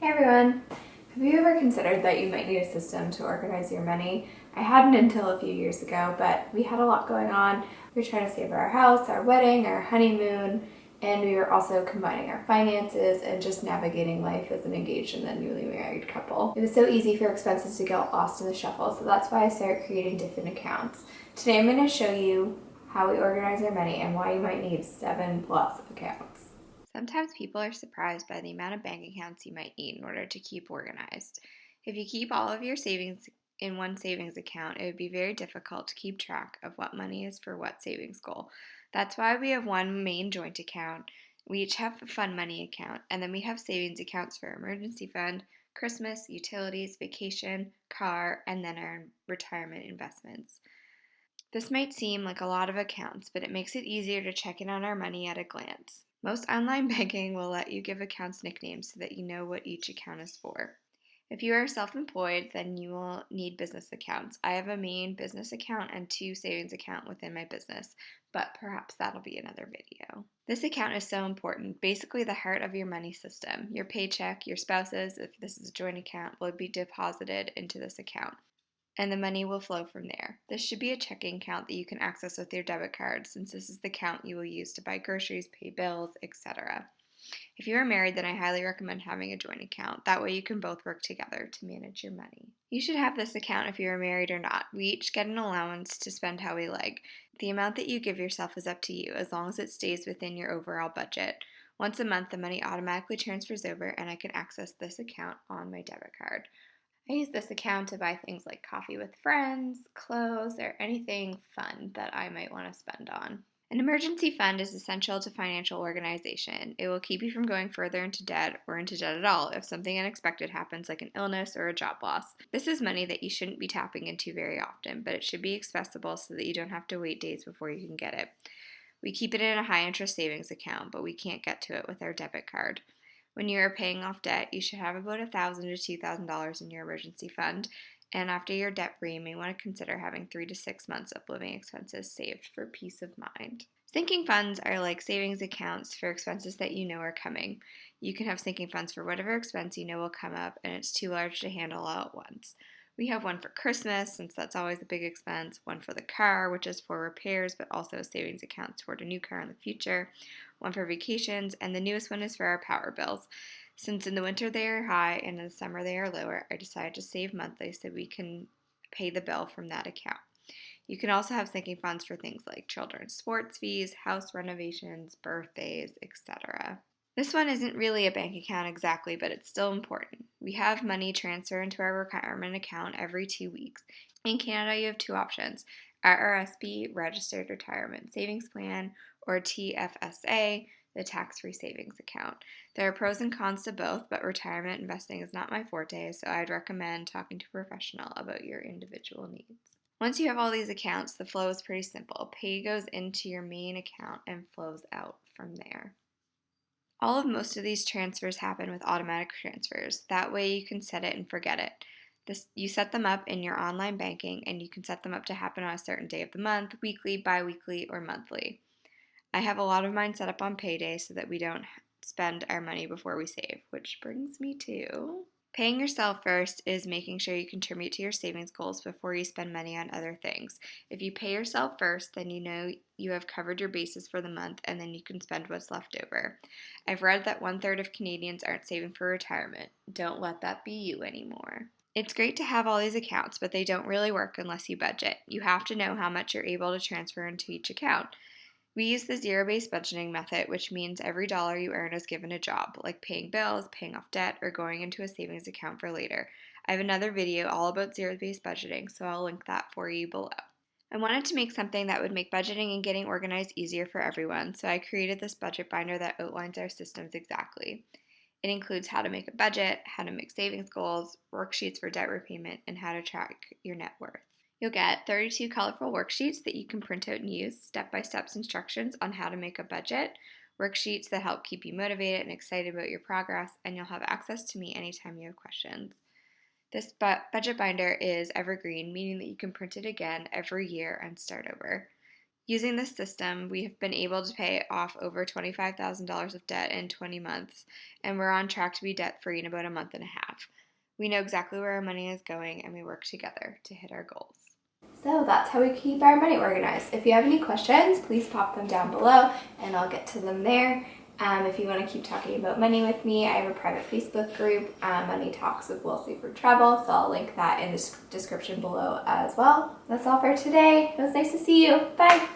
Hey everyone! Have you ever considered that you might need a system to organize your money? I hadn't until a few years ago, but we had a lot going on. We were trying to save for our house, our wedding, our honeymoon, and we were also combining our finances and just navigating life as an engaged and then newly married couple. It was so easy for expenses to get lost in the shuffle, so that's why I started creating different accounts. Today I'm going to show you how we organize our money and why you might need 7+ accounts. Sometimes people are surprised by the amount of bank accounts you might need in order to keep organized. If you keep all of your savings in one savings account, it would be very difficult to keep track of what money is for what savings goal. That's why we have one main joint account. We each have a fund money account, and then we have savings accounts for emergency fund, Christmas, utilities, vacation, car, and then our retirement investments. This might seem like a lot of accounts, but it makes it easier to check in on our money at a glance. Most online banking will let you give accounts nicknames so that you know what each account is for. If you are self-employed, then you will need business accounts. I have a main business account and 2 savings accounts within my business, but perhaps that'll be another video. This account is so important, basically the heart of your money system. Your paycheck, your spouse's, if this is a joint account, will be deposited into this account, and the money will flow from there. This should be a checking account that you can access with your debit card, since this is the account you will use to buy groceries, pay bills, etc. If you are married, then I highly recommend having a joint account. That way you can both work together to manage your money. You should have this account if you are married or not. We each get an allowance to spend how we like. The amount that you give yourself is up to you, as long as it stays within your overall budget. Once a month, the money automatically transfers over, and I can access this account on my debit card. I use this account to buy things like coffee with friends, clothes, or anything fun that I might want to spend on. An emergency fund is essential to financial organization. It will keep you from going further into debt or into debt at all if something unexpected happens, like an illness or a job loss. This is money that you shouldn't be tapping into very often, but it should be accessible so that you don't have to wait days before you can get it. We keep it in a high interest savings account, but we can't get to it with our debit card. When you are paying off debt, you should have about $1,000 to $2,000 in your emergency fund, and after you're debt free, you may want to consider having 3 to 6 months of living expenses saved for peace of mind. Sinking funds are like savings accounts for expenses that you know are coming. You can have sinking funds for whatever expense you know will come up and it's too large to handle all at once. We have one for Christmas, since that's always a big expense, one for the car, which is for repairs but also a savings account toward a new car in the future, one for vacations, and the newest one is for our power bills. Since in the winter they are high and in the summer they are lower, I decided to save monthly so we can pay the bill from that account. You can also have sinking funds for things like children's sports fees, house renovations, birthdays, etc. This one isn't really a bank account exactly, but it's still important. We have money transfer into our retirement account every 2 weeks. In Canada, you have 2 options: RRSP, Registered Retirement Savings Plan, or TFSA, the tax-free savings account. There are pros and cons to both, but retirement investing is not my forte, so I'd recommend talking to a professional about your individual needs. Once you have all these accounts, the flow is pretty simple. Pay goes into your main account and flows out from there. Most of these transfers happen with automatic transfers. That way you can set it and forget it. You set them up in your online banking, and you can set them up to happen on a certain day of the month, weekly, bi-weekly, or monthly. I have a lot of mine set up on payday so that we don't spend our money before we save, which brings me to paying yourself first is making sure you contribute to your savings goals before you spend money on other things. If you pay yourself first, then you know you have covered your bases for the month, and then you can spend what's left over. I've read that 1/3 of Canadians aren't saving for retirement. Don't let that be you anymore. It's great to have all these accounts, but they don't really work unless you budget. You have to know how much you're able to transfer into each account. We use the zero-based budgeting method, which means every dollar you earn is given a job, like paying bills, paying off debt, or going into a savings account for later. I have another video all about zero-based budgeting, so I'll link that for you below. I wanted to make something that would make budgeting and getting organized easier for everyone, so I created this budget binder that outlines our systems exactly. It includes how to make a budget, how to make savings goals, worksheets for debt repayment, and how to track your net worth. You'll get 32 colorful worksheets that you can print out and use, step-by-step instructions on how to make a budget, worksheets that help keep you motivated and excited about your progress, and you'll have access to me anytime you have questions. This budget binder is evergreen, meaning that you can print it again every year and start over. Using this system, we have been able to pay off over $25,000 of debt in 20 months, and we're on track to be debt-free in about a month and a half. We know exactly where our money is going, and we work together to hit our goals. So that's how we keep our money organized. If you have any questions, please pop them down below, and I'll get to them there. If you want to keep talking about money with me, I have a private Facebook group, Money Talks with Will Seaford Travel, so I'll link that in the description below as well. That's all for today. It was nice to see you. Bye!